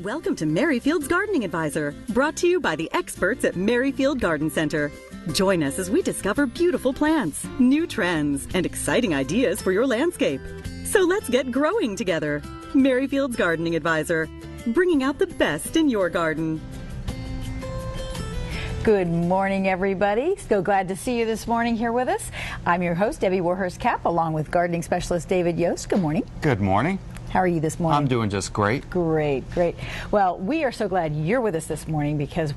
Welcome to Merryfield's Gardening Advisor, brought to you by the experts at Merryfield Garden Center. Join us as we discover beautiful plants, new trends, and exciting ideas for your landscape. So let's get growing together. Merryfield's Gardening Advisor, bringing out the best in your garden. Good morning, everybody. So glad to see you this morning here with us. I'm your host, Debbie Warhurst-Kapp, along with gardening specialist David Yost. Good morning. Good morning. How are you this morning? I'm doing just great. Great. Well, we are so glad you're with us this morning because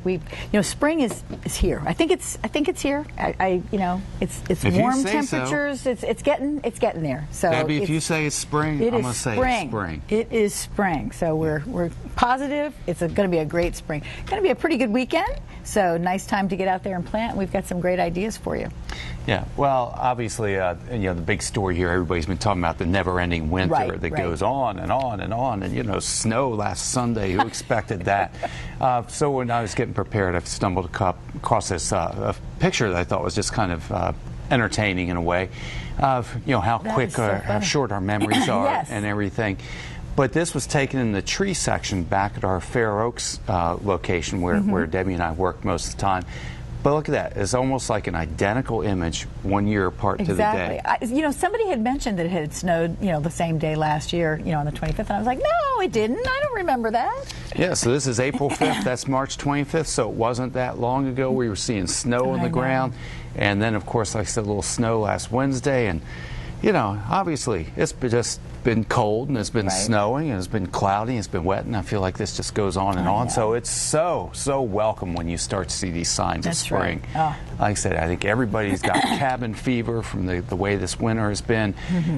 spring is here. I think it's here. It's warm temperatures. So. It's getting there. So Debbie, if you say it's spring, I'm going to say it's spring. It is spring. So we're positive. It's going to be a great spring. Going to be a pretty good weekend. So nice time to get out there and plant. We've got some great ideas for you. Yeah. Well, obviously, the big story here. Everybody's been talking about the never-ending winter that goes on and on and on. And snow last Sunday. Who expected that? So when I was getting prepared, I stumbled across this a picture that I thought was just kind of entertaining in a way of how quick or how short our memories are Yes. and everything. But this was taken in the tree section back at our Fair Oaks location where Debbie and I work most of the time. But look at that. It's almost like an identical image 1 year apart to the day. Somebody had mentioned that it had snowed, the same day last year, on the 25th. And I was like, no, it didn't. I don't remember that. Yeah, so this is April 5th. That's March 25th. So it wasn't that long ago we were seeing snow on the ground. And then, of course, like I said, a little snow last Wednesday. And, obviously, it's just been cold and it's been snowing and it's been cloudy and it's been wet, and I feel like this just goes on and on. So it's so welcome when you start to see these signs of spring. Right. Like I said, I think everybody's got cabin fever from the way this winter has been.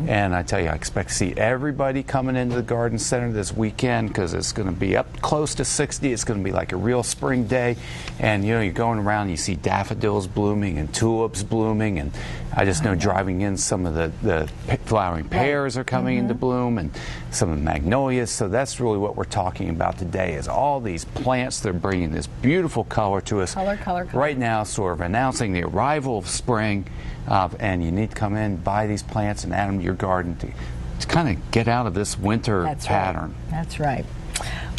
And I tell you, I expect to see everybody coming into the garden center this weekend because it's going to be up close to 60. It's going to be like a real spring day. And you're going around and you see daffodils blooming and tulips blooming, and I just know driving in, some of the flowering pears are coming into bloom, and some of the magnolias. So that's really what we're talking about today, is all these plants that are bringing this beautiful color to us. Color. Right now, sort of announcing the arrival of spring, and you need to come in, buy these plants, and add them to your garden to kind of get out of this winter pattern. That's right.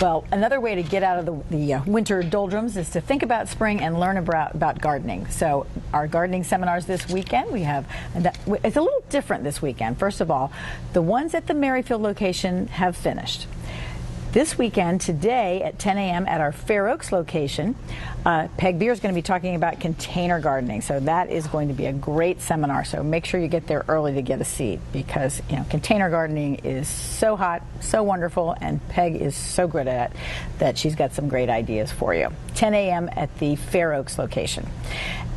Well, another way to get out of the winter doldrums is to think about spring and learn about gardening. So our gardening seminars this weekend, it's a little different this weekend. First of all, the ones at the Merryfield location have finished. This weekend, today at 10 a.m. at our Fair Oaks location, Peg Beer is going to be talking about container gardening. So that is going to be a great seminar. So make sure you get there early to get a seat, because container gardening is so hot, so wonderful, and Peg is so good at it that she's got some great ideas for you. 10 a.m. at the Fair Oaks location.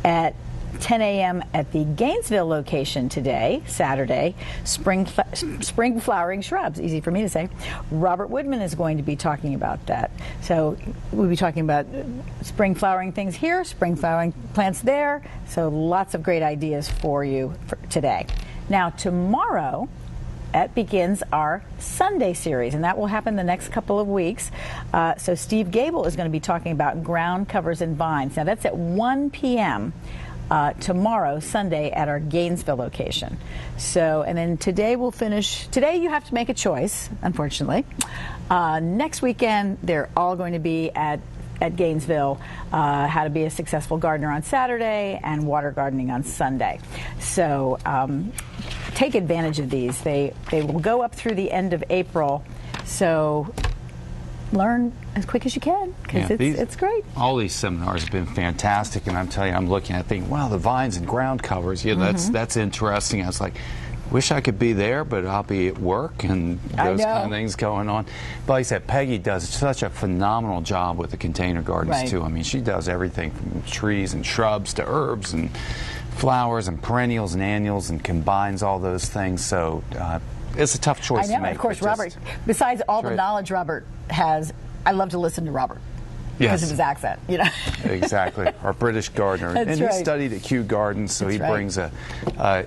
At 10 a.m. at the Gainesville location today, Saturday, spring flowering shrubs. Easy for me to say. Robert Woodman is going to be talking about that. So we'll be talking about spring flowering things here, spring flowering plants there. So lots of great ideas for you for today. Now, tomorrow, that begins our Sunday series, and that will happen the next couple of weeks. So Steve Gable is going to be talking about ground covers and vines. Now, that's at 1 p.m. Tomorrow, Sunday, at our Gainesville location. So, and then today we'll finish. Today you have to make a choice, unfortunately. Next weekend, they're all going to be at Gainesville, how to be a successful gardener on Saturday and water gardening on Sunday. So take advantage of these. They will go up through the end of April. So learn as quick as you can, because it's great. All these seminars have been fantastic, and I'm telling you, I'm looking at thinking, wow, the vines and ground covers, that's interesting. I was like, wish I could be there, but I'll be at work and those kind of things going on. But like I said, Peggy does such a phenomenal job with the container gardens too. I mean, she does everything from trees and shrubs to herbs and flowers and perennials and annuals, and combines all those things. So it's a tough choice to make. Of course, Robert, besides all the knowledge Robert has, I love to listen to Robert. Because of his accent, exactly. Our British gardener. That's and right. he studied at Kew Gardens, so That's he right. brings a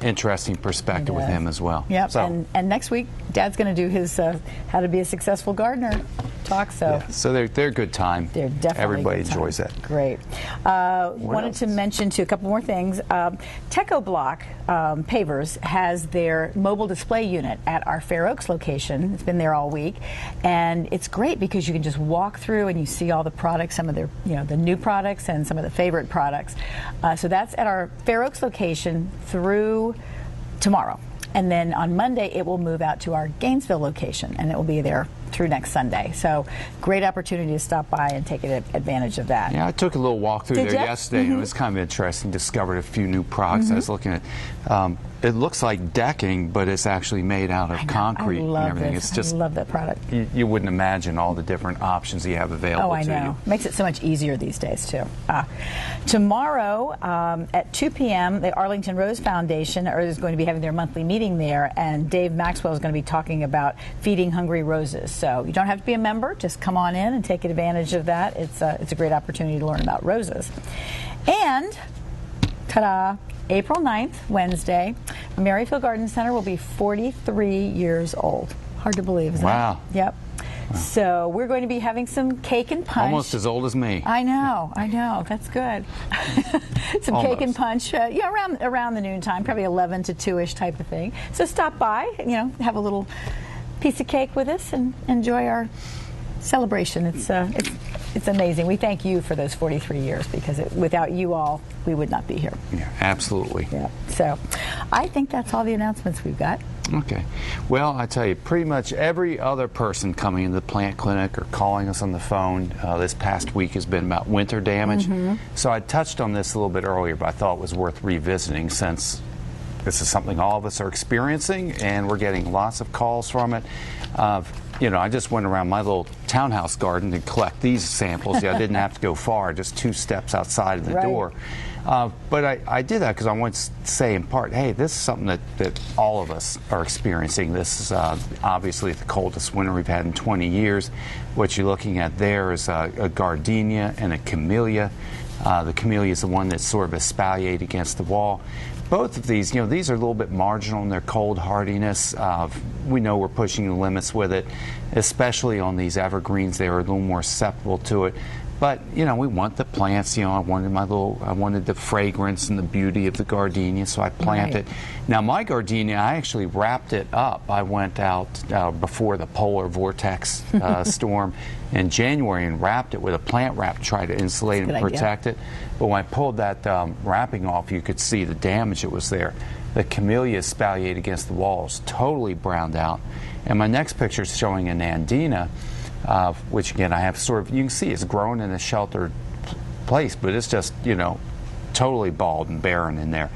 interesting perspective with him as well. Yep. So, And next week, Dad's going to do his How to Be a Successful Gardener talk. So so they're a good time. they're definitely Everybody a good time. enjoys that. Great. Wanted to mention too a couple more things. Teco Block Pavers has their mobile display unit at our Fair Oaks location. It's been there all week, and it's great because you can just walk through and you see all the products, some of their the new products and some of the favorite products. So that's at our Fair Oaks location through tomorrow. And then on Monday, it will move out to our Gainesville location, and it will be there through next Sunday. So great opportunity to stop by and take advantage of that. Yeah, I took a little walk through Did there ya? yesterday, and it was kind of interesting. Discovered a few new products. I was looking at. It looks like decking, but it's actually made out of concrete I love and everything. this. It's just I love that product. you wouldn't imagine all the different options you have available Oh, I to know. you. Makes it so much easier these days, too. Tomorrow at 2 p.m., the Arlington Rose Foundation is going to be having their monthly meeting there, and Dave Maxwell is going to be talking about feeding hungry roses. So you don't have to be a member. Just come on in and take advantage of that. It's a great opportunity to learn about roses. And, ta-da, April 9th, Wednesday, Merrifield Garden Center will be 43 years old. Hard to believe, isn't Wow. it? Yep. So we're going to be having some cake and punch. Almost as old as me. I know. That's good. Some cake and punch, around the noontime, probably 11 to 2-ish type of thing. So stop by, have a little piece of cake with us and enjoy our celebration. It's amazing. We thank you for those 43 years because without you all, we would not be here. Yeah, absolutely. Yeah. So I think that's all the announcements we've got. Okay. Well, I tell you, pretty much every other person coming into the plant clinic or calling us on the phone this past week has been about winter damage. So I touched on this a little bit earlier, but I thought it was worth revisiting since this is something all of us are experiencing, and we're getting lots of calls from it. I just went around my little townhouse garden to collect these samples. I didn't have to go far, just 2 steps outside of the door. But I did that because I want to say in part, hey, this is something that all of us are experiencing. This is obviously the coldest winter we've had in 20 years. What you're looking at there is a gardenia and a camellia. The camellia is the one that's sort of espaliate against the wall. Both of these, these are a little bit marginal in their cold hardiness. We know we're pushing the limits with it, especially on these evergreens. They are a little more susceptible to it. But, we want the plants, I wanted the fragrance and the beauty of the gardenia, so I planted. Right. Now, my gardenia, I actually wrapped it up. I went out before the polar vortex storm in January and wrapped it with a plant wrap to try to insulate and protect it. But when I pulled that wrapping off, you could see the damage that was there. The camellia espaliate against the walls, totally browned out. And my next picture is showing an andina, which again I have you can see it's grown in a sheltered place, but it's just, totally bald and barren in there.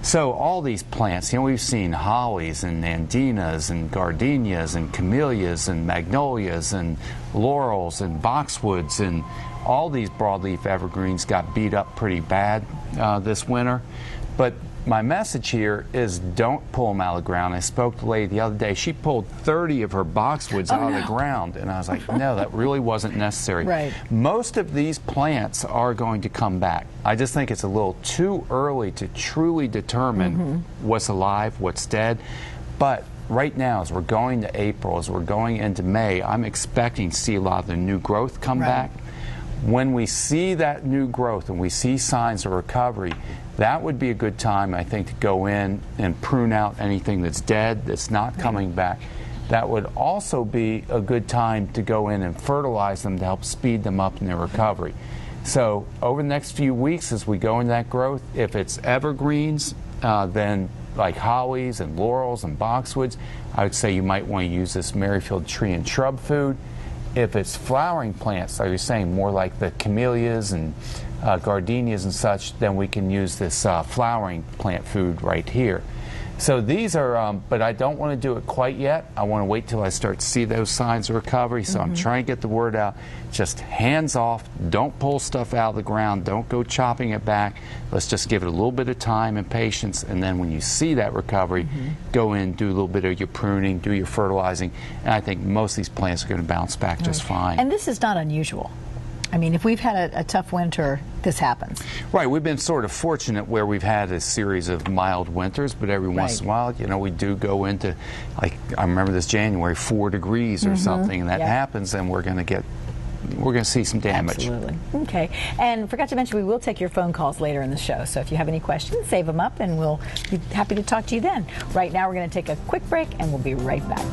So all these plants, we've seen hollies and andinas and gardenias and camellias and magnolias and laurels and boxwoods, and all these broadleaf evergreens got beat up pretty bad this winter. But my message here is don't pull them out of the ground. I spoke to a lady the other day. She pulled 30 of her boxwoods out of the ground. And I was like, no, that really wasn't necessary. Right. Most of these plants are going to come back. I just think it's a little too early to truly determine what's alive, what's dead. But right now, as we're going to April, as we're going into May, I'm expecting to see a lot of the new growth come back. When we see that new growth and we see signs of recovery, that would be a good time, I think, to go in and prune out anything that's dead, that's not coming back. That would also be a good time to go in and fertilize them to help speed them up in their recovery. So over the next few weeks, as we go into that growth, if it's evergreens, then like hollies and laurels and boxwoods, I would say you might want to use this Merrifield tree and shrub food. If it's flowering plants, like you're saying, more like the camellias and gardenias and such, then we can use this flowering plant food right here. So these are, but I don't want to do it quite yet. I want to wait till I start to see those signs of recovery. So I'm trying to get the word out. Just hands off. Don't pull stuff out of the ground. Don't go chopping it back. Let's just give it a little bit of time and patience. And then when you see that recovery, go in, do a little bit of your pruning, do your fertilizing. And I think most of these plants are going to bounce back just fine. And this is not unusual. I mean, if we've had a tough winter, this happens. Right. We've been sort of fortunate where we've had a series of mild winters, but every once in a while, you know, we do go into, like, I remember this January, 4 degrees or something, and that happens, and we're going to see some damage. Absolutely. Okay. And forgot to mention, we will take your phone calls later in the show. So if you have any questions, save them up, and we'll be happy to talk to you then. Right now, we're going to take a quick break, and we'll be right back.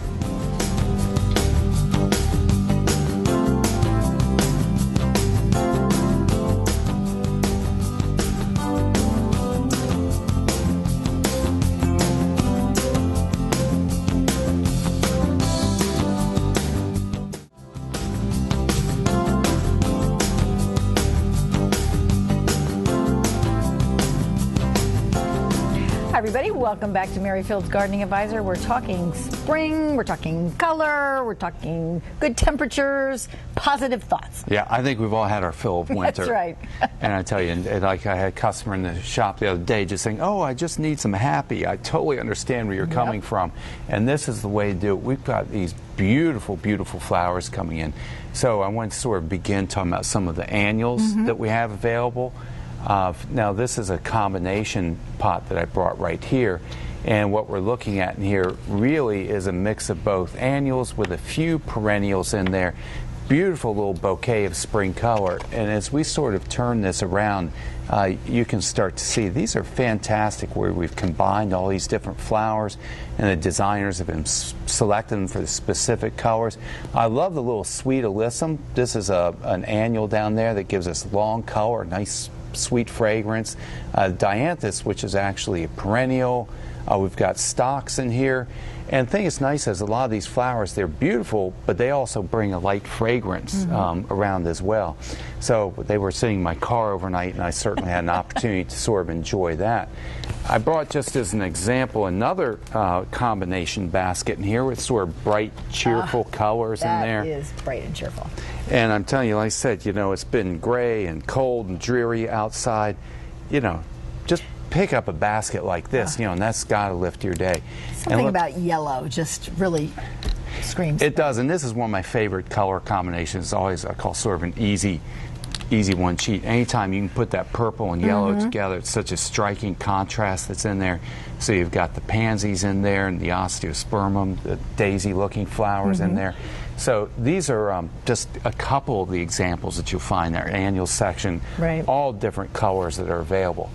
Everybody, welcome back to Mary Field's Gardening Advisor. We're talking spring, we're talking color, we're talking good temperatures, positive thoughts. Yeah, I think we've all had our fill of winter. That's right. And I tell you, and like I had a customer in the shop the other day just saying, oh, I just need some happy. I totally understand where you're coming from. And this is the way to do it. We've got these beautiful, beautiful flowers coming in. So I want to sort of begin talking about some of the annuals that we have available. Now this is a combination pot that I brought right here, and what we're looking at in here really is a mix of both annuals with a few perennials in there. Beautiful little bouquet of spring color, and as we sort of turn this around, you can start to see these are fantastic where we've combined all these different flowers, and the designers have been selecting them for the specific colors. I love the little sweet alyssum. This is an annual down there that gives us long color, nice sweet fragrance. Dianthus, which is actually a perennial. We've got stocks in here. And the thing that's nice is a lot of these flowers, they're beautiful, but they also bring a light fragrance around as well. So they were sitting in my car overnight, and I certainly had an opportunity to sort of enjoy that. I brought, just as an example, another combination basket in here with sort of bright, cheerful colors in there. That is bright and cheerful. And I'm telling you, like I said, you know, it's been gray and cold and dreary outside. You know, just pick up a basket like this, you know, and that's got to lift your day. Something about yellow just really screams. It does, and this is one of my favorite color combinations. It's always, I call sort of an easy one cheat. Anytime you can put that purple and yellow together, it's such a striking contrast that's in there. So you've got the pansies in there and the osteospermum, the daisy-looking flowers in there. So these are just a couple of the examples that you'll find in our annual section, all different colors that are available.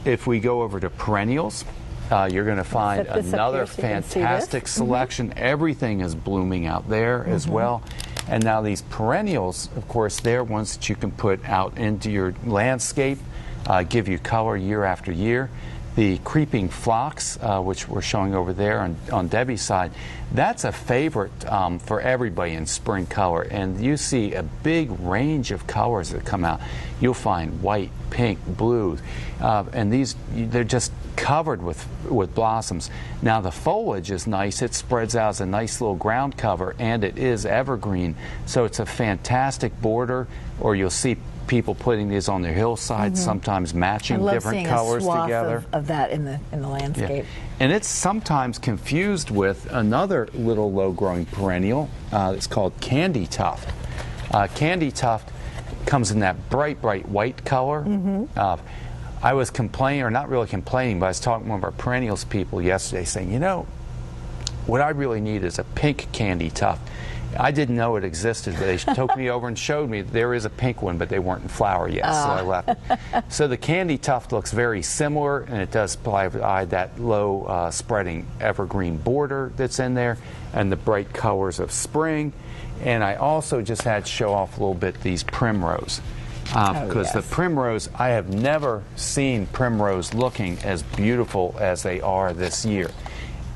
If we go over to perennials, you're going to find another fantastic selection. Everything is blooming out there as well. And now these perennials, of course, they're ones that you can put out into your landscape, give you color year after year. The creeping phlox, which we're showing over there on Debbie's side, that's a favorite for everybody in spring color. And you see a big range of colors that come out. You'll find white, pink, blue, and they're just covered with blossoms. Now the foliage is nice. It spreads out as a nice little ground cover, and it is evergreen. So it's a fantastic border, or you'll see people putting these on their hillsides, sometimes matching different colors together. Of that in the landscape. Yeah. And it's sometimes confused with another little low-growing perennial. It's called candy tuft. Candy tuft comes in that bright, bright white color. I was complaining, or not really complaining, but I was talking to one of our perennials people yesterday saying, you know, what I really need is a pink candy tuft. I didn't know it existed, but they took me over and showed me there is a pink one, but they weren't in flower yet, so I left it. So the candy tuft looks very similar, and it does provide that low spreading evergreen border that's in there, and the bright colors of spring. And I also just had to show off a little bit these primrose. Because the primrose, I have never seen primrose looking as beautiful as they are this year.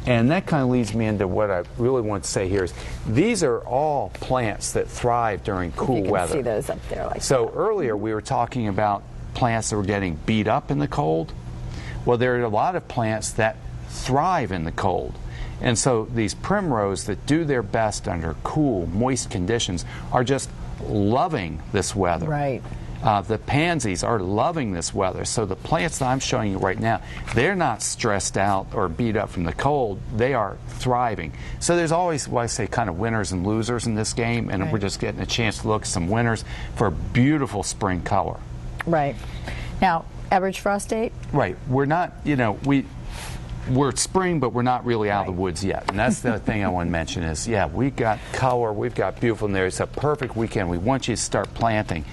And that kind of leads me into what I really want to say here is these are all plants that thrive during cool weather. See those up there like so earlier we were talking about plants that were getting beat up in the cold. Well, there are a lot of plants that thrive in the cold. And so these primrose that do their best under cool, moist conditions are just loving this weather. Right. The pansies are loving this weather. So the plants that I'm showing you right now, they're not stressed out or beat up from the cold. They are thriving. So there's always, what I say, kind of winners and losers in this game, and we're just getting a chance to look at some winners for beautiful spring color. Right. Now, average frost date? Right. We're not, we're spring, but we're not really out of the woods yet. And that's the thing I want to mention is, we've got color, we've got beautiful in there. It's a perfect weekend. We want you to start planting.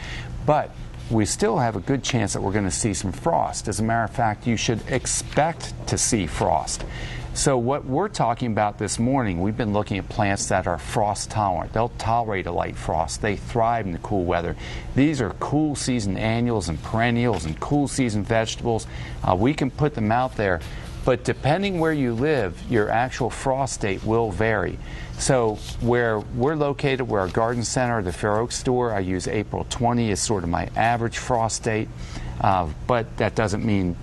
But we still have a good chance that we're going to see some frost. As a matter of fact, you should expect to see frost. So what we're talking about this morning, we've been looking at plants that are frost tolerant. They'll tolerate a light frost. They thrive in the cool weather. These are cool season annuals and perennials and cool season vegetables. We can put them out there, but depending where you live, your actual frost date will vary. So where we're located, where our garden center, the Fair Oaks store, I use April 20 as sort of my average frost date, but that doesn't mean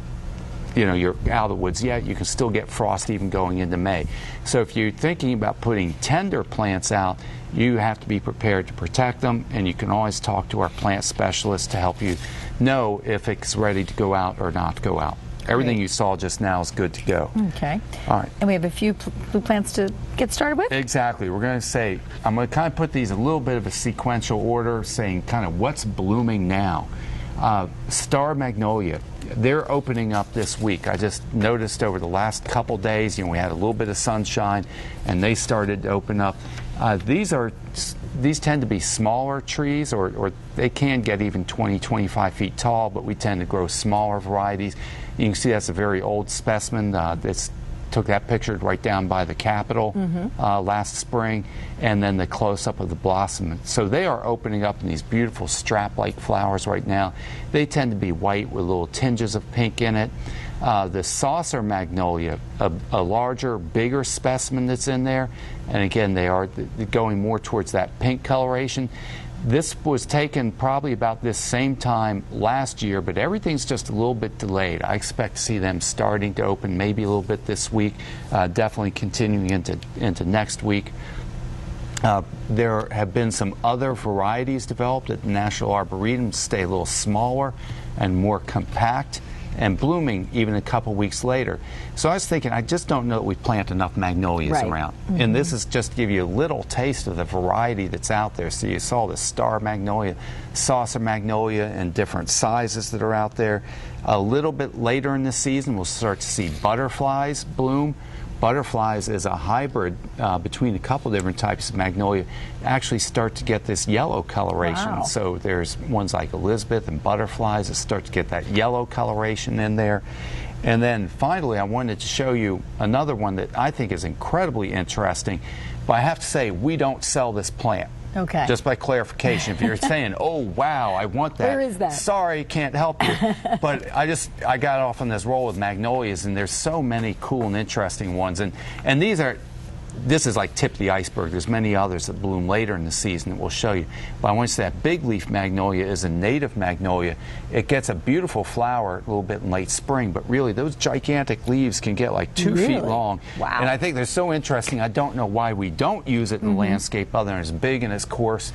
you're out of the woods yet. You can still get frost even going into May. So if you're thinking about putting tender plants out, you have to be prepared to protect them, and you can always talk to our plant specialist to help you know if it's ready to go out or not go out. Everything you saw just now is good to go. Okay. All right. And we have a few blue plants to get started with? Exactly. We're going to say, I'm going to kind of put these in a little bit of a sequential order, saying kind of what's blooming now. Star Magnolia, they're opening up this week. I just noticed over the last couple days, we had a little bit of sunshine, and they started to open up. These tend to be smaller trees, or they can get even 20, 25 feet tall, but we tend to grow smaller varieties. You can see that's a very old specimen. Took that picture right down by the Capitol last spring, and then the close-up of the blossom. So they are opening up in these beautiful strap-like flowers right now. They tend to be white with little tinges of pink in it. The saucer magnolia, a larger, bigger specimen that's in there, and again, they are going more towards that pink coloration. This was taken probably about this same time last year, but everything's just a little bit delayed. I expect to see them starting to open maybe a little bit this week, definitely continuing into next week. There have been some other varieties developed at the National Arboretum to stay a little smaller and more compact, and blooming even a couple weeks later. So I was thinking, I just don't know that we plant enough magnolias around. And this is just to give you a little taste of the variety that's out there. So you saw the star magnolia, saucer magnolia, and different sizes that are out there. A little bit later in the season, we'll start to see butterflies bloom. Butterflies is a hybrid between a couple different types of magnolia, actually start to get this yellow coloration. Wow. So there's ones like Elizabeth and butterflies that start to get that yellow coloration in there. And then finally, I wanted to show you another one that I think is incredibly interesting, but I have to say, we don't sell this plant. Okay. Just by clarification, if you're saying, oh, wow, I want that. Where is that? Sorry, can't help you. But I got off on this roll with magnolias, and there's so many cool and interesting ones. And this is like tip of the iceberg. There's many others that bloom later in the season that we'll show you. But I want to say that big leaf magnolia is a native magnolia. It gets a beautiful flower a little bit in late spring, but really those gigantic leaves can get like 2 feet long. Wow. And I think they're so interesting. I don't know why we don't use it in the landscape other than it's big and it's coarse.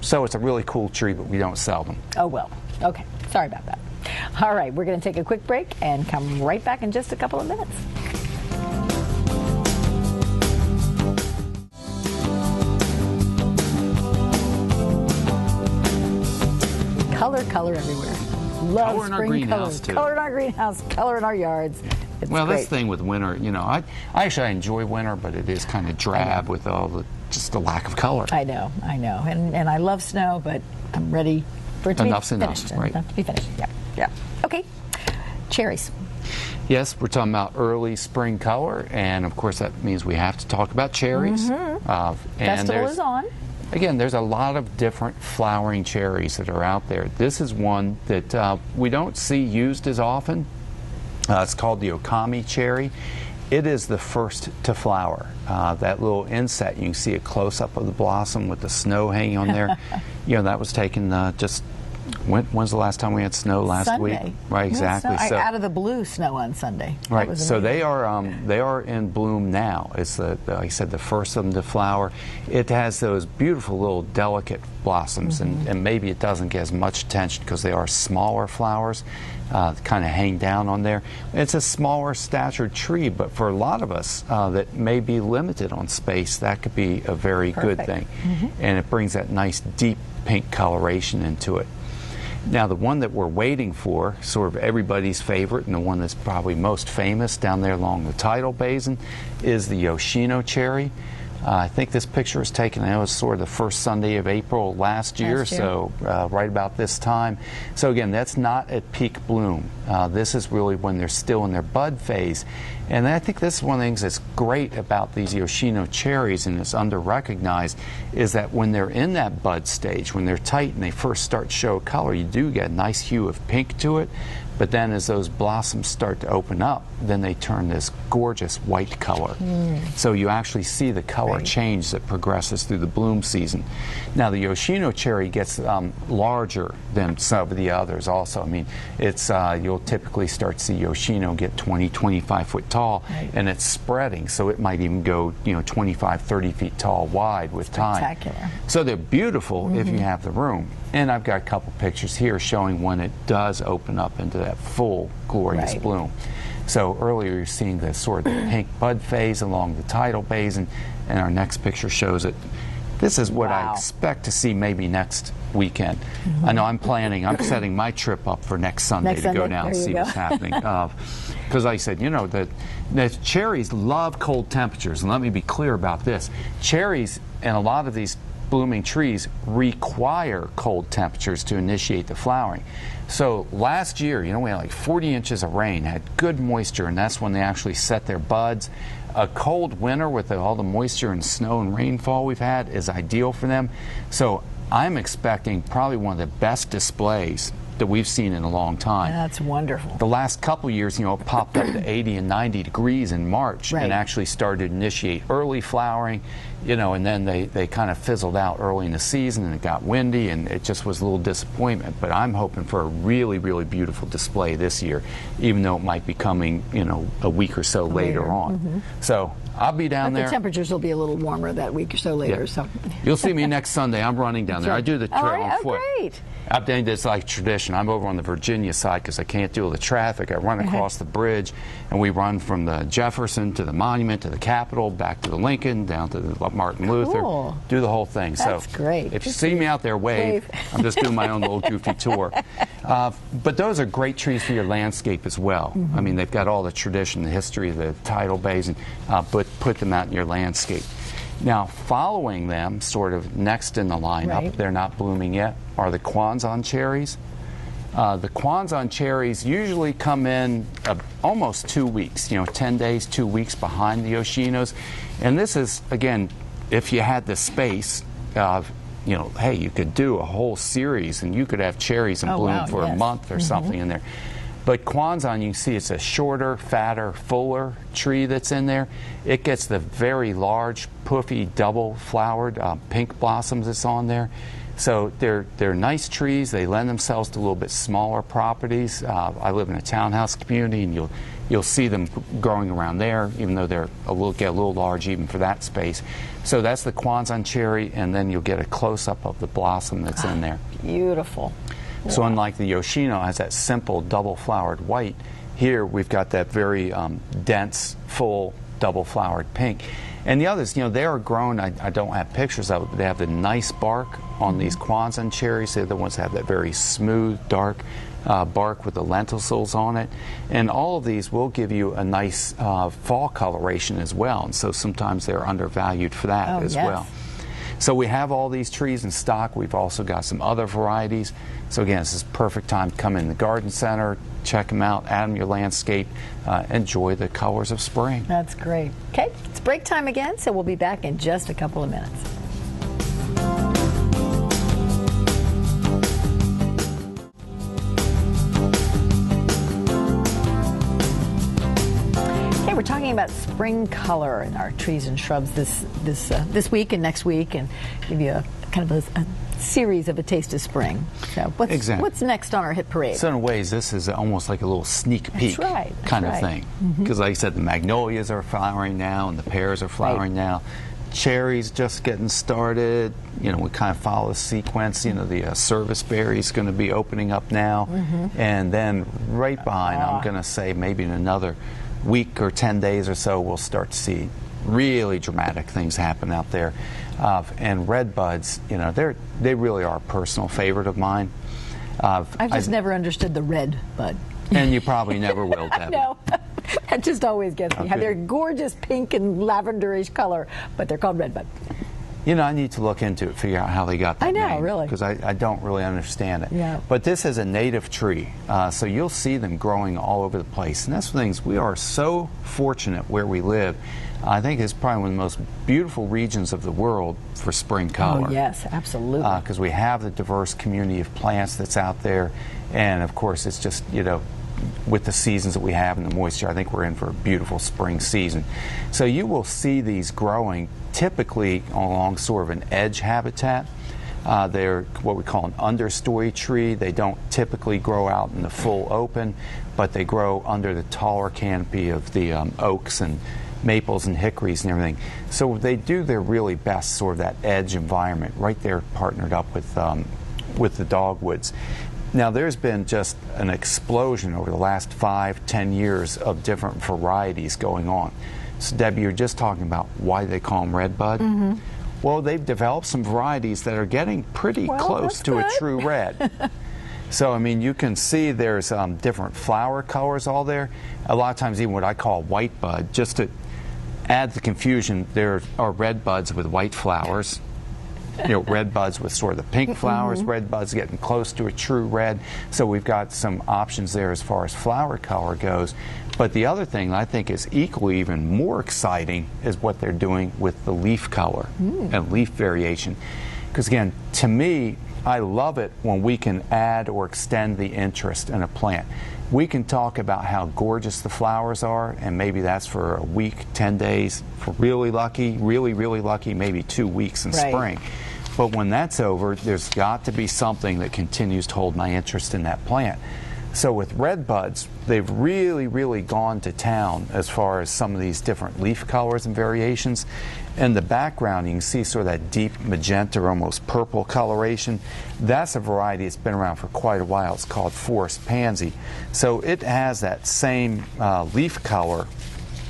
So it's a really cool tree, but we don't sell them. Oh, well. Okay. Sorry about that. All right. We're going to take a quick break and come right back in just a couple of minutes. Color everywhere. Love color in our spring greenhouse, colors. too. Color in our greenhouse, color in our yards. It's Well, great. that's the thing with winter. I enjoy winter, but it is kind of drab with all just the lack of color. I know. And I love snow, but I'm ready for it to Enough's be enough, finished. right. Enough to be finished. Yeah. Okay. Cherries. Yes, we're talking about early spring color, and of course that means we have to talk about cherries. And Festival is on. Again, there's a lot of different flowering cherries that are out there. This is one that we don't see used as often. It's called the Okami cherry. It is the first to flower. That little inset, you can see a close-up of the blossom with the snow hanging on there. That was taken just When's the last time we had snow? Last Sunday. week? Right, exactly. Snow, so, out of the blue snow on Sunday. Right, so they are in bloom now. It's like I said, the first of them to flower. It has those beautiful little delicate blossoms, and maybe it doesn't get as much attention because they are smaller flowers, kind of hang down on there. It's a smaller statured tree, but for a lot of us that may be limited on space, that could be a very good thing. And it brings that nice deep pink coloration into it. Now, the one that we're waiting for, sort of everybody's favorite, and the one that's probably most famous down there along the tidal basin, is the Yoshino cherry. I think this picture was taken, it was sort of the first Sunday of April last year. So right about this time. So again, that's not at peak bloom. This is really when they're still in their bud phase. And I think this is one of the things that's great about these Yoshino cherries, and it's under-recognized, is that when they're in that bud stage, when they're tight and they first start to show color, you do get a nice hue of pink to it. But then as those blossoms start to open up, then they turn this gorgeous white color. So you actually see the color change that progresses through the bloom season. Now, the Yoshino cherry gets larger than some of the others also. I mean, it's you'll typically start to see Yoshino get 20, 25 foot tall, and it's spreading. So it might even go, 25, 30 feet tall wide with time. Spectacular. So they're beautiful if you have the room. And I've got a couple pictures here showing when it does open up into that full glorious bloom. So earlier you're seeing the sort of pink bud phase along the tidal basin, and our next picture shows it. This is what I expect to see maybe next weekend. I know I'm setting my trip up for next Sunday to go down and see what's happening. Because like I said, the cherries love cold temperatures, and let me be clear about this. Cherries and a lot of these blooming trees require cold temperatures to initiate the flowering. So last year, we had like 40 inches of rain, had good moisture, and that's when they actually set their buds. A cold winter with all the moisture and snow and rainfall we've had is ideal for them. So I'm expecting probably one of the best displays that we've seen in a long time. That's wonderful. The last couple years, it popped up to 80 and 90 degrees in March and actually started to initiate early flowering, and then they kind of fizzled out early in the season, and it got windy, and it just was a little disappointment. But I'm hoping for a really, really beautiful display this year, even though it might be coming, a week or so later on. So I'll be down there. The temperatures will be a little warmer that week or so later. So you'll see me next Sunday. I'm running down there. I do the trail on foot. Great. I think it's like tradition. I'm over on the Virginia side because I can't deal with the traffic. I run across the bridge, and we run from the Jefferson to the Monument to the Capitol, back to the Lincoln, down to the Martin Luther. Do the whole thing. That's great. If you see me out there, wave. I'm just doing my own little goofy tour. But those are great trees for your landscape as well. I mean, they've got all the tradition, the history of the tidal basin, but put them out in your landscape. Now, following them, sort of next in the lineup, they're not blooming yet, are the Kwanzan cherries. The Kwanzan cherries usually come in almost 2 weeks, 10 days, 2 weeks behind the Yoshinos. And this is, again, if you had the space, hey, you could do a whole series, and you could have cherries in bloom for a month or something in there. But Kwanzan, you can see it's a shorter, fatter, fuller tree that's in there. It gets the very large, puffy, double-flowered pink blossoms that's on there. So they're nice trees. They lend themselves to a little bit smaller properties. I live in a townhouse community, and you'll see them growing around there, even though they're get a little large even for that space. So that's the Kwanzan cherry, and then you'll get a close-up of the blossom that's in there. Beautiful. So unlike the Yoshino has that simple double-flowered white, here we've got that very dense, full, double-flowered pink. And the others, they are grown, I don't have pictures of it, but they have the nice bark on these Kwanzan cherries. They're the ones that have that very smooth, dark bark with the lenticels on it. And all of these will give you a nice fall coloration as well. And so sometimes they're undervalued for that as well. So we have all these trees in stock. We've also got some other varieties. So again, this is perfect time to come in the garden center, check them out, add them to your landscape, enjoy the colors of spring. That's great. Okay, it's break time again, so we'll be back in just a couple of minutes. We're talking about spring color in our trees and shrubs this week and next week, and give you a kind of a series of A Taste of Spring. So what's next on our hit parade? So in ways, this is almost like a little sneak peek kind of thing. Mm-hmm. Because like I said, the magnolias are flowering now and the pears are flowering now. Cherries just getting started. You know, we kind of follow the sequence. You know, the service berry is going to be opening up now. Mm-hmm. And then right behind, I'm going to say maybe in another week or 10 days or so, we'll start to see really dramatic things happen out there. And red buds, you know, they really are a personal favorite of mine. I've just never understood the red bud. And you probably never will, Debbie. No. That just always gets me. Okay. They're gorgeous pink and lavenderish color, but they're called redbud. You know, I need to look into it, figure out how they got that name. I know, really. Because I don't really understand it. Yeah. But this is a native tree, so you'll see them growing all over the place. And that's the things, we are so fortunate where we live. I think it's probably one of the most beautiful regions of the world for spring color. Oh, yes, absolutely. Because we have the diverse community of plants that's out there. And, of course, it's just, you know, with the seasons that we have and the moisture, I think we're in for a beautiful spring season. So you will see these growing typically along sort of an edge habitat. They're what we call an understory tree. They don't typically grow out in the full open, but they grow under the taller canopy of the oaks and maples and hickories and everything. So they do their really best sort of that edge environment right there partnered up with the dogwoods. Now, there's been just an explosion over the last 5-10 years of different varieties going on. So, Debbie, you're just talking about why they call them redbud. Mm-hmm. Well, they've developed some varieties that are getting pretty close to a true red. So, I mean, you can see there's different flower colors all there. A lot of times even what I call white bud. Just to add the confusion, there are red buds with white flowers. You know, red buds with sort of the pink flowers, mm-hmm. red buds getting close to a true red. So we've got some options there as far as flower color goes. But the other thing I think is equally even more exciting is what they're doing with the leaf color and leaf variation. Because again, to me, I love it when we can add or extend the interest in a plant. We can talk about how gorgeous the flowers are, and maybe that's for a week, 10 days, for really lucky, really lucky, maybe 2 weeks in spring. But when that's over, there's got to be something that continues to hold my interest in that plant. So with red buds, they've really gone to town as far as some of these different leaf colors and variations. In the background, you can see sort of that deep magenta or almost purple coloration. That's a variety that's been around for quite a while. It's called forest pansy. So it has that same leaf color,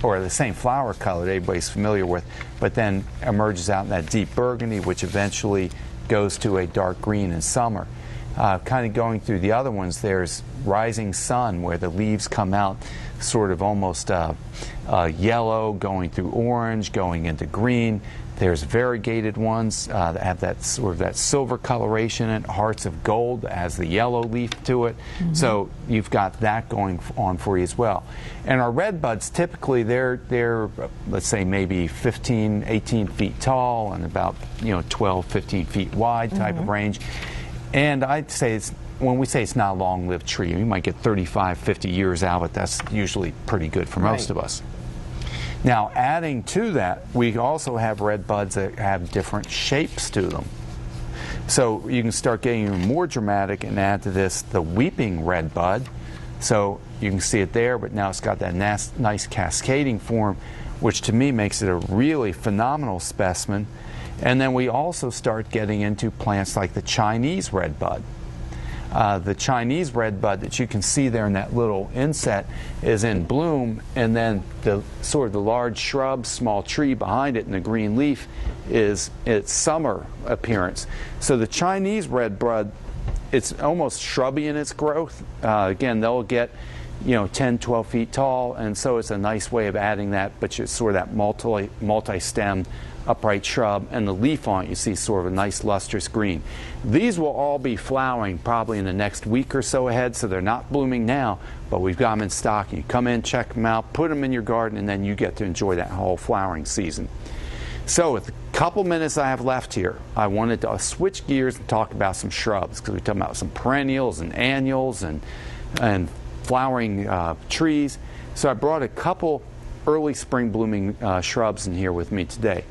or the same flower color that everybody's familiar with, but then emerges out in that deep burgundy, which eventually goes to a dark green in summer. Kind of going through the other ones, there's Rising Sun, where the leaves come out sort of almost yellow, going through orange, going into green. There's variegated ones that have that sort of that silver coloration in it, Hearts of Gold that has the yellow leaf to it. Mm-hmm. So you've got that going on for you as well. And our red buds, typically they're let's say maybe 15, 18 feet tall and about 12, 15 feet wide type of range. And I'd say when we say it's not a long-lived tree, you might get 35, 50 years out, but that's usually pretty good for most of us. Now, adding to that, we also have red buds that have different shapes to them. So you can start getting even more dramatic and add to this the weeping red bud. So you can see it there, but now it's got that nice cascading form, which to me makes it a really phenomenal specimen. And then we also start getting into plants like the Chinese red bud. The Chinese red bud that you can see there in that little inset is in bloom, and then the sort of the large shrub, small tree behind it and the green leaf is its summer appearance. So the Chinese red bud, it's almost shrubby in its growth. Again, they'll get 10, 12 feet tall, and so it's a nice way of adding that, but it's sort of that multi-stemmed upright shrub, and the leaf on it you see sort of a nice lustrous green. These will all be flowering probably in the next week or so ahead, so they're not blooming now, but we've got them in stock. You come in, check them out, put them in your garden, and then you get to enjoy that whole flowering season. So with the couple minutes I have left here, I wanted to switch gears and talk about some shrubs, because we're talking about some perennials and annuals and flowering trees. So I brought a couple early spring blooming shrubs in here with me today.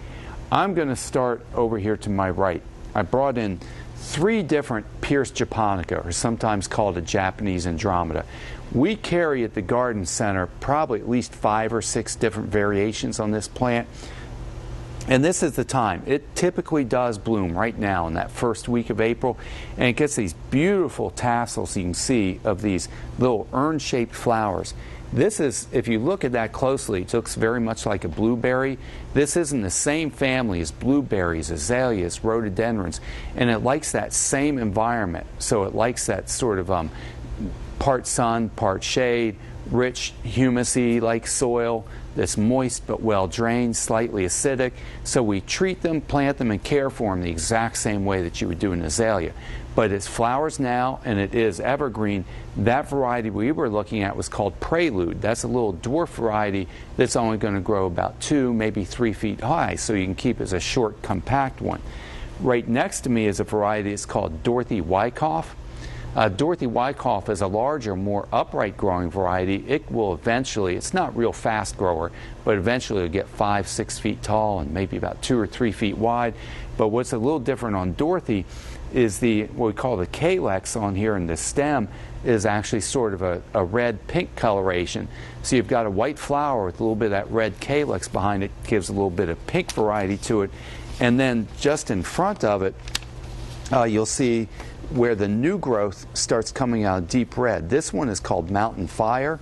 I'm going to start over here to my right. I brought in 3 different Pierce japonica, or sometimes called a Japanese Andromeda. We carry at the garden center probably at least 5 or 6 different variations on this plant. And this is the time. It typically does bloom right now in that first week of April, and it gets these beautiful tassels you can see of these little urn-shaped flowers. This is, if you look at that closely, it looks very much like a blueberry. This is in the same family as blueberries, azaleas, rhododendrons, and it likes that same environment. So it likes that sort of part sun, part shade, rich, humusy like soil that's moist but well drained, slightly acidic. So we treat them, plant them, and care for them the exact same way that you would do an azalea. But it's flowers now, and it is evergreen. That variety we were looking at was called Prelude. That's a little dwarf variety that's only going to grow about 2, maybe 3 feet high, so you can keep it as a short, compact one. Right next to me is a variety that's called Dorothy Wyckoff. Dorothy Wyckoff is a larger, more upright growing variety. It will eventually, it's not real fast grower, but eventually it'll get 5, 6 feet tall and maybe about 2 or 3 feet wide. But what's a little different on Dorothy is what we call the calyx on here in the stem is actually sort of a red-pink coloration. So you've got a white flower with a little bit of that red calyx behind it, gives a little bit of pink variety to it. And then just in front of it, you'll see where the new growth starts coming out deep red. This one is called Mountain Fire.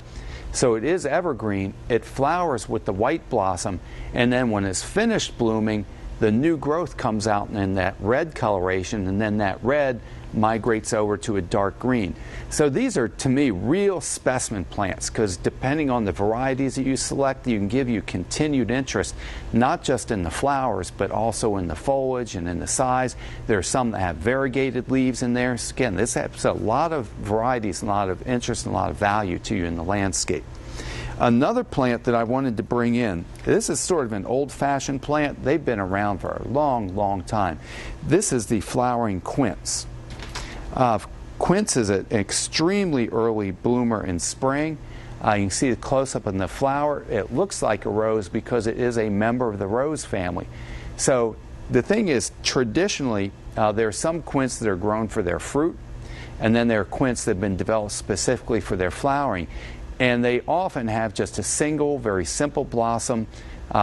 So it is evergreen. It flowers with the white blossom, and then when it's finished blooming, the new growth comes out in that red coloration, and then that red migrates over to a dark green. So these are, to me, real specimen plants, because depending on the varieties that you select, you can give you continued interest, not just in the flowers, but also in the foliage and in the size. There are some that have variegated leaves in there. So again, this has a lot of varieties, a lot of interest, and a lot of value to you in the landscape. Another plant that I wanted to bring in, this is sort of an old-fashioned plant. They've been around for a long, long time. This is the flowering quince. Quince is an extremely early bloomer in spring. You can see the close-up in the flower. It looks like a rose because it is a member of the rose family. So the thing is, traditionally, there are some quince that are grown for their fruit, and then there are quince that have been developed specifically for their flowering. And they often have just a single, very simple blossom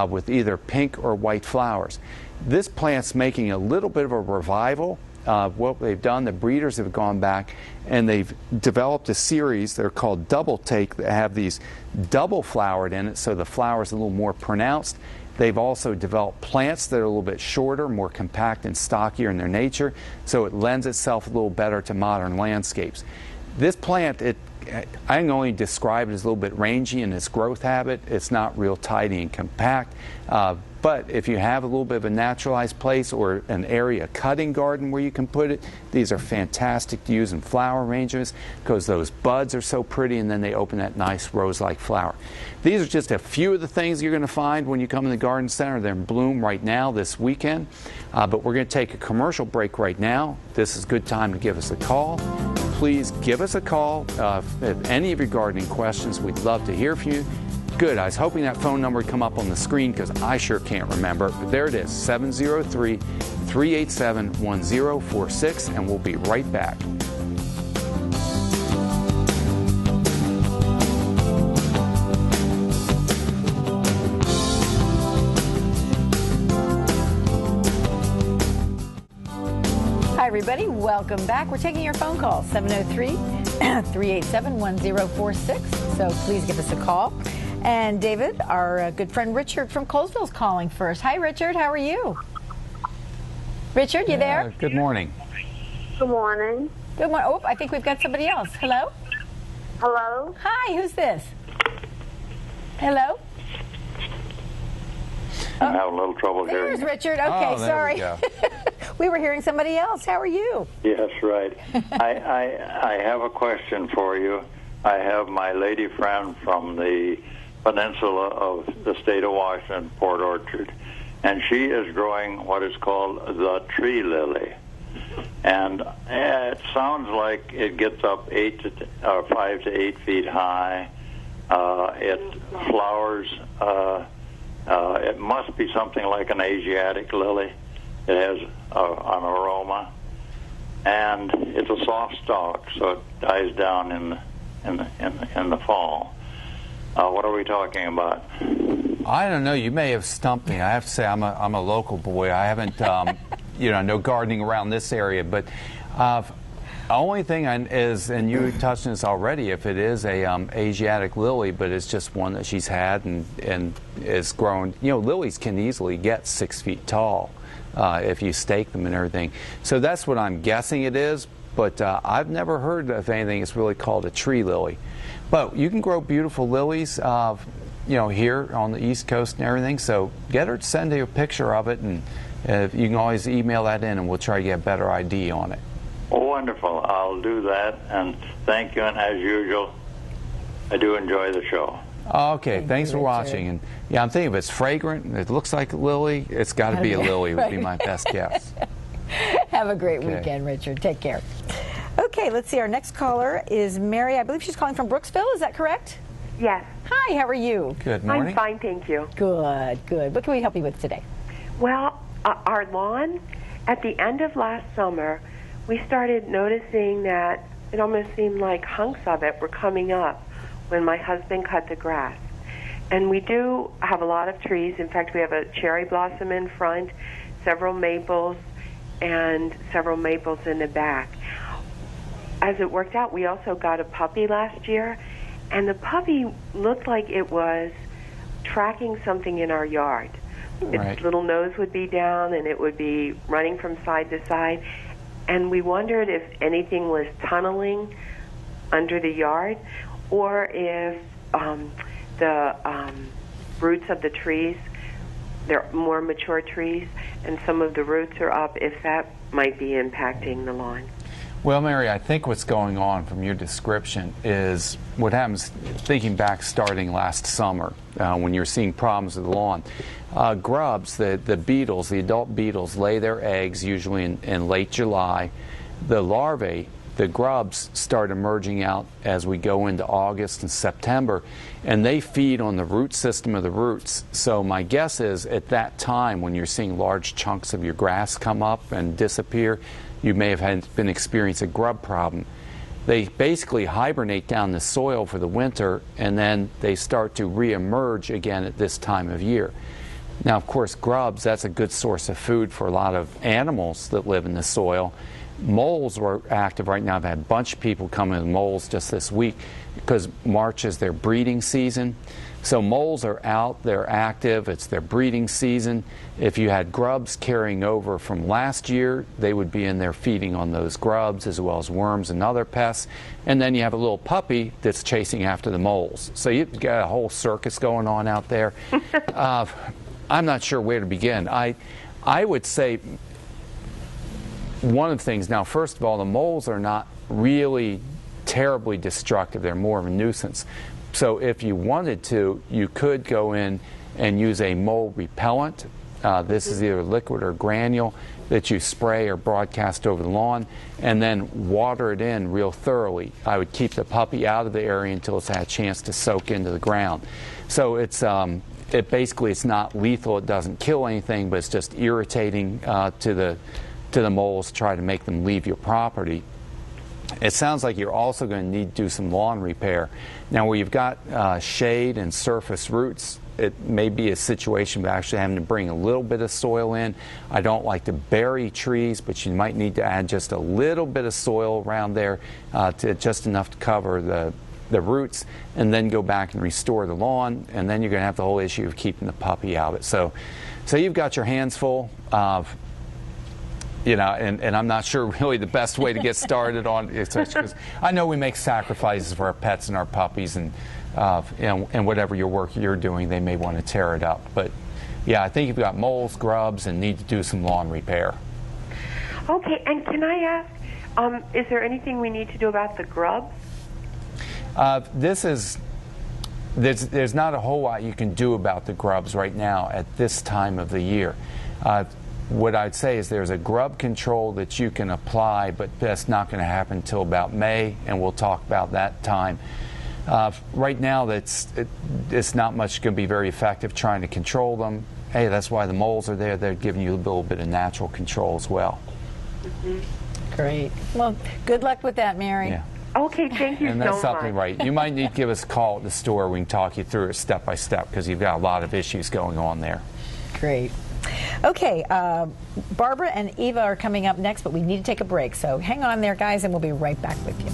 with either pink or white flowers. This plant's making a little bit of a revival. What they've done, the breeders have gone back and they've developed a series, they're called Double Take, that have these double flowered in it, so the flower's a little more pronounced. They've also developed plants that are a little bit shorter, more compact and stockier in their nature, so it lends itself a little better to modern landscapes. This plant, I can only describe it as a little bit rangy in its growth habit. It's not real tidy and compact. But if you have a little bit of a naturalized place or an area cutting garden where you can put it, these are fantastic to use in flower arrangements because those buds are so pretty and then they open that nice rose-like flower. These are just a few of the things you're going to find when you come in the garden center. They're in bloom right now this weekend. But we're going to take a commercial break right now. This is a good time to give us a call. Please give us a call. If any of your gardening questions, we'd love to hear from you. Good. I was hoping that phone number would come up on the screen because I sure can't remember. But there it is, 703-387-1046, and we'll be right back. Hi, everybody. Welcome back. We're taking your phone call, 703-387-1046. So please give us a call. And David, our good friend Richard from Colesville is calling first. Hi, Richard. How are you? Richard, you there? Good morning. Good morning. Good morning. Oh, I think we've got somebody else. Hello? Hello? Hi, who's this? Hello? I'm having a little trouble hearing. There's Richard. Okay, sorry. We were hearing somebody else. How are you? Yes, right. I have a question for you. I have my lady friend from the peninsula of the state of Washington, Port Orchard, and she is growing what is called the tree lily. And it sounds like it gets up 5 to 8 feet high. It flowers. It must be something like an Asiatic lily. It has an aroma. and it's a soft stalk, so it dies down in the fall. What are we talking about? I don't know. You may have stumped me. I have to say I'm a local boy. I haven't, no gardening around this area. But only thing is, and you touched on this already, if it is a Asiatic lily, but it's just one that she's had and is grown. Lilies can easily get 6 feet tall if you stake them and everything. So that's what I'm guessing it is. But I've never heard of anything that's really called a tree lily. But you can grow beautiful lilies, here on the East Coast and everything. So get her to send you a picture of it, and you can always email that in, and we'll try to get a better ID on it. Oh, wonderful. I'll do that, and thank you, and as usual, I do enjoy the show. Okay, thanks for watching. And yeah, I'm thinking if it's fragrant, it looks like a lily, it's got to be a lily would be my best guess. Have a great weekend, Richard. Take care. Okay, let's see. Our next caller is Mary. I believe she's calling from Brooksville. Is that correct? Yes. Hi, how are you? Good morning. I'm fine, thank you. Good, good. What can we help you with today? Well, our lawn, at the end of last summer, we started noticing that it almost seemed like hunks of it were coming up when my husband cut the grass. And we do have a lot of trees. In fact, we have a cherry blossom in front, several maples, and several maples in the back. As it worked out, we also got a puppy last year, and the puppy looked like it was tracking something in our yard. Right. Its little nose would be down, and it would be running from side to side. And we wondered if anything was tunneling under the yard, or if the roots of the trees, they're more mature trees, and some of the roots are up, if that might be impacting the lawn. Well, Mary, I think what's going on from your description is what happens, thinking back starting last summer when you're seeing problems with the lawn. Grubs, the beetles, the adult beetles, lay their eggs usually in late July. The larvae, the grubs, start emerging out as we go into August and September, and they feed on the root system of the roots. So my guess is at that time when you're seeing large chunks of your grass come up and disappear, you may have been experiencing a grub problem. They basically hibernate down the soil for the winter, and then they start to reemerge again at this time of year. Now, of course, grubs, that's a good source of food for a lot of animals that live in the soil. Moles were active right now. I've had a bunch of people come in with moles just this week because March is their breeding season. So moles are out, they're active, it's their breeding season. If you had grubs carrying over from last year, they would be in there feeding on those grubs as well as worms and other pests. And then you have a little puppy that's chasing after the moles. So you've got a whole circus going on out there. I'm not sure where to begin. I would say one of the things, now first of all, the moles are not really terribly destructive. They're more of a nuisance. So if you wanted to, you could go in and use a mole repellent. This is either liquid or granule that you spray or broadcast over the lawn, and then water it in real thoroughly. I would keep the puppy out of the area until it's had a chance to soak into the ground. So it's basically it's not lethal. It doesn't kill anything, but it's just irritating to the moles. Try to make them leave your property. It sounds like you're also going to need to do some lawn repair. Now, where you've got shade and surface roots, it may be a situation of actually having to bring a little bit of soil in. I don't like to bury trees, but you might need to add just a little bit of soil around there, to just enough to cover the roots, and then go back and restore the lawn, and then you're going to have the whole issue of keeping the puppy out of it. So you've got your hands full. And I'm not sure really the best way to get started on it, because I know we make sacrifices for our pets and our puppies, and whatever your work you're doing, they may want to tear it up. But yeah, I think you've got moles, grubs, and need to do some lawn repair. Okay, and can I ask, is there anything we need to do about the grubs? There's not a whole lot you can do about the grubs right now at this time of the year. What I'd say is there's a grub control that you can apply, but that's not going to happen until about May, and we'll talk about that time. Right now, it's not much going to be very effective trying to control them. Hey, that's why the moles are there. They're giving you a little bit of natural control as well. Mm-hmm. Great. Well, good luck with that, Mary. Yeah. Okay, thank you And so that's something much. right. You might need to give us a call at the store. We can talk you through it step by step because you've got a lot of issues going on there. Great. Okay, Barbara and Eva are coming up next, but we need to take a break. So hang on there, guys, and we'll be right back with you.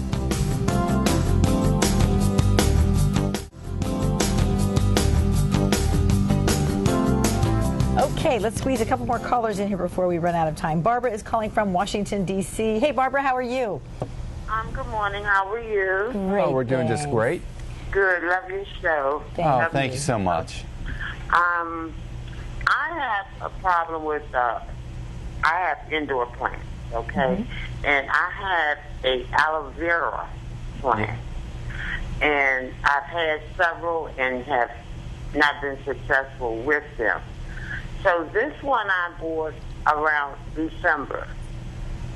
Okay, let's squeeze a couple more callers in here before we run out of time. Barbara is calling from Washington, D.C. Hey, Barbara, how are you? Good morning. How are you? Great. Oh, we're doing just great. Good. Love your show. Thank you so much. I have a problem with, I have indoor plants, okay? And I have a aloe vera plant. And I've had several and have not been successful with them. So this one I bought around December,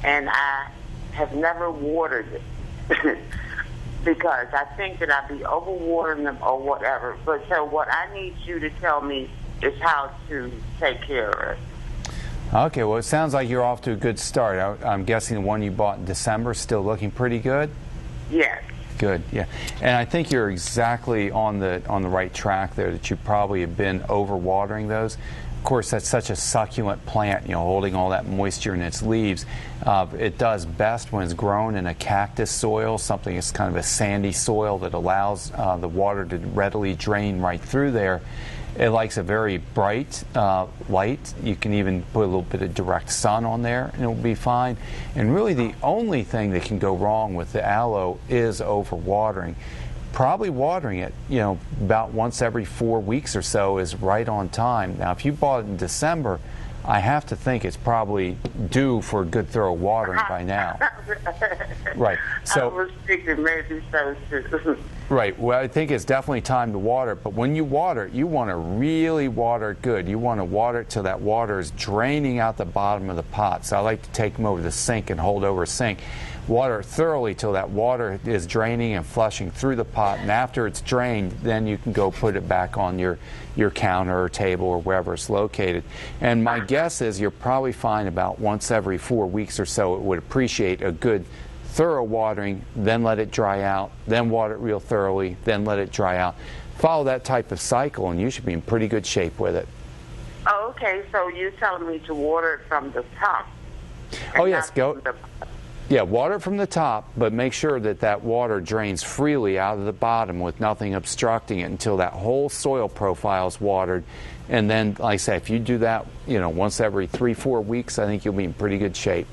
and I have never watered it because I think that I'd be overwatering them or whatever. But so what I need you to tell me is how to take care of it. Okay, well, it sounds like you're off to a good start. I'm guessing the one you bought in December is still looking pretty good? Yes. Good, yeah. And I think you're exactly on the right track there, that you probably have been overwatering those. Of course, that's such a succulent plant, holding all that moisture in its leaves. It does best when it's grown in a cactus soil, something that's kind of a sandy soil that allows the water to readily drain right through there. It likes a very bright light. You can even put a little bit of direct sun on there and it will be fine. And really the only thing that can go wrong with the aloe is overwatering. Probably watering it, about once every 4 weeks or so is right on time. Now, if you bought it in December, I have to think it's probably due for a good thorough watering by now. Right. So I was thinking maybe so too. Right. Well, I think it's definitely time to water it. But when you water it, you want to really water it good. You want to water it till that water is draining out the bottom of the pot. So I like to take them over the sink and hold over a sink. Water it thoroughly till that water is draining and flushing through the pot. And after it's drained, then you can go put it back on your counter or table or wherever it's located. And my guess is you'll probably find about once every 4 weeks or so it would appreciate a good thorough watering, then let it dry out, then water it real thoroughly, then let it dry out. Follow that type of cycle and you should be in pretty good shape with it. Oh, okay, so you're telling me to water it from the top? Oh, yes, go. Yeah, water it from the top, but make sure that that water drains freely out of the bottom with nothing obstructing it until that whole soil profile is watered. And then, like I say, if you do that, once every 3-4 weeks, I think you'll be in pretty good shape.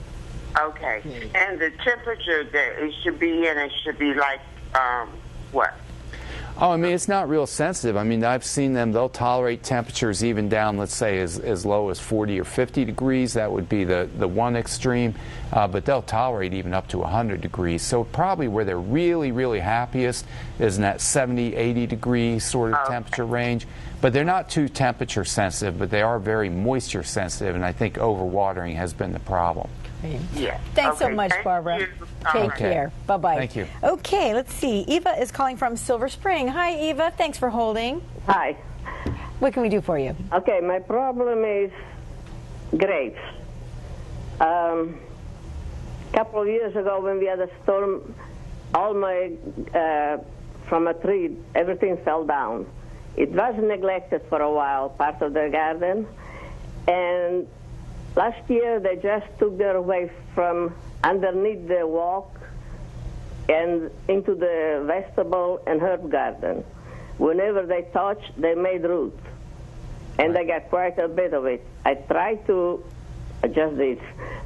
Okay. And the temperature that it should be in, it should be like, what? Oh, I mean, it's not real sensitive. I mean, I've seen them, they'll tolerate temperatures even down, let's say, as low as 40 or 50 degrees. That would be the one extreme. But they'll tolerate even up to 100 degrees. So probably where they're really, really happiest is in that 70, 80 degree sort of temperature range. But they're not too temperature sensitive, but they are very moisture sensitive, and I think overwatering has been the problem. Yeah. Thanks so Okay, much, thank Barbara. you. Take Okay. care. Bye-bye. Thank you. Okay, let's see. Eva is calling from Silver Spring. Hi, Eva. Thanks for holding. Hi. What can we do for you? Okay, my problem is grapes. Couple of years ago when we had a storm, all my, from a tree, everything fell down. It was neglected for a while, part of the garden. And last year they just took it away from underneath the walk and into the vegetable and herb garden. Whenever they touched, they made root. And I got quite a bit of it. I tried to, just this,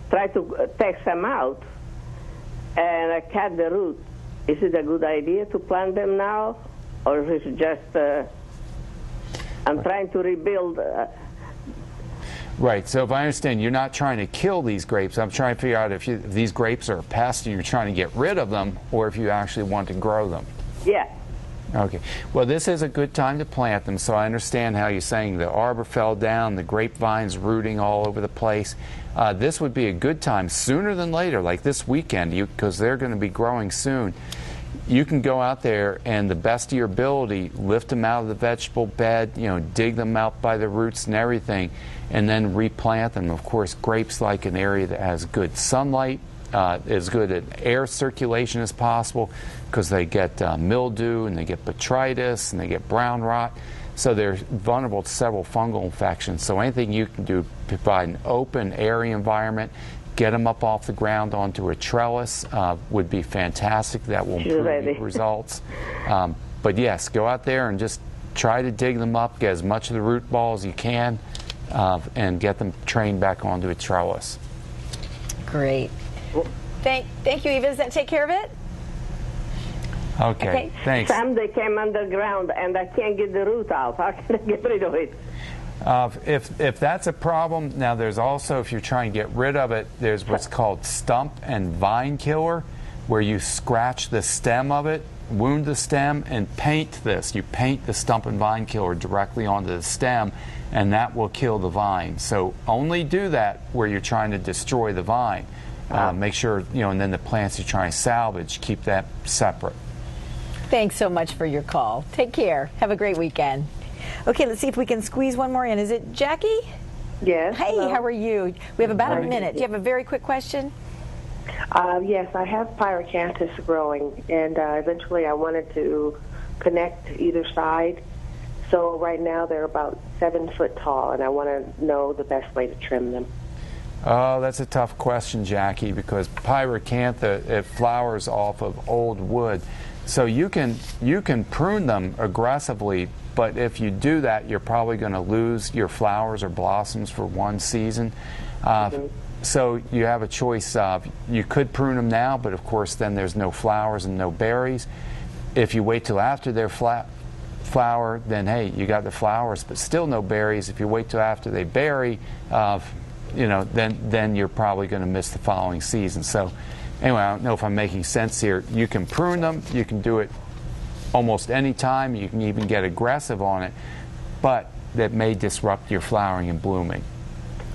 try to take some out, and I cut the root. Is it a good idea to plant them now? Or is it just, I'm trying to rebuild. Right, so if I understand, you're not trying to kill these grapes. I'm trying to figure out if these grapes are a pest and you're trying to get rid of them, or if you actually want to grow them. Yeah. Okay. Well, this is a good time to plant them, so I understand how you're saying the arbor fell down, the grapevine's rooting all over the place. This would be a good time, sooner than later, like this weekend, because they're going to be growing soon. You can go out there and, the best of your ability, lift them out of the vegetable bed, dig them out by the roots and everything, and then replant them. Of course, grapes like an area that has good sunlight, as good at air circulation as possible because they get mildew and they get botrytis and they get brown rot. So they're vulnerable to several fungal infections. So anything you can do to provide an open, airy environment, get them up off the ground onto a trellis would be fantastic. That will improve results. But yes, go out there and just try to dig them up, get as much of the root ball as you can, and get them trained back onto a trellis. Great. Thank you, Eva. Does that take care of it? Okay, thanks. Some they came underground and I can't get the root out. How can I get rid of it? If that's a problem, now there's also, if you're trying to get rid of it, there's what's called stump and vine killer, where you scratch the stem of it, wound the stem, and paint this. You paint the stump and vine killer directly onto the stem, and that will kill the vine. So only do that where you're trying to destroy the vine. Make sure, and then the plants you're trying to salvage, keep that separate. Thanks so much for your call. Take care. Have a great weekend. Okay, let's see if we can squeeze one more in. Is it Jackie? Yes. Hey, hello. how are you? We have about a minute. Do you have a very quick question? Yes, I have pyracanthus growing, and eventually I wanted to connect either side. So right now they're about 7 foot tall, and I want to know the best way to trim them. Oh, that's a tough question, Jackie, because pyracantha, it flowers off of old wood. So you can prune them aggressively, but if you do that, you're probably going to lose your flowers or blossoms for one season. So you have a choice of, you could prune them now, but of course then there's no flowers and no berries. If you wait till after they're flower, then hey, you got the flowers, but still no berries. If you wait till after they berry, then you're probably going to miss the following season. So anyway, I don't know if I'm making sense here. You can prune them. You can do it almost any time. You can even get aggressive on it, but that may disrupt your flowering and blooming.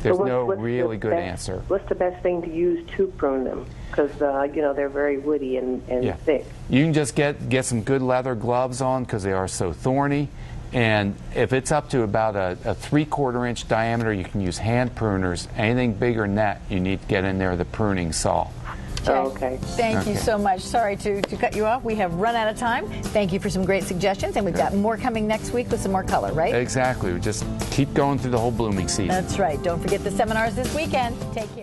There's no really good answer. What's the best thing to use to prune them? Because they're very woody and thick. You can just get some good leather gloves on because they are so thorny. And if it's up to about a 3/4 inch diameter, you can use hand pruners. Anything bigger than that, you need to get in there with a pruning saw. Okay. Thank you so much. Sorry to cut you off. We have run out of time. Thank you for some great suggestions, and we've got more coming next week with some more color, right? Exactly. We just keep going through the whole blooming season. That's right. Don't forget the seminars this weekend. Take care.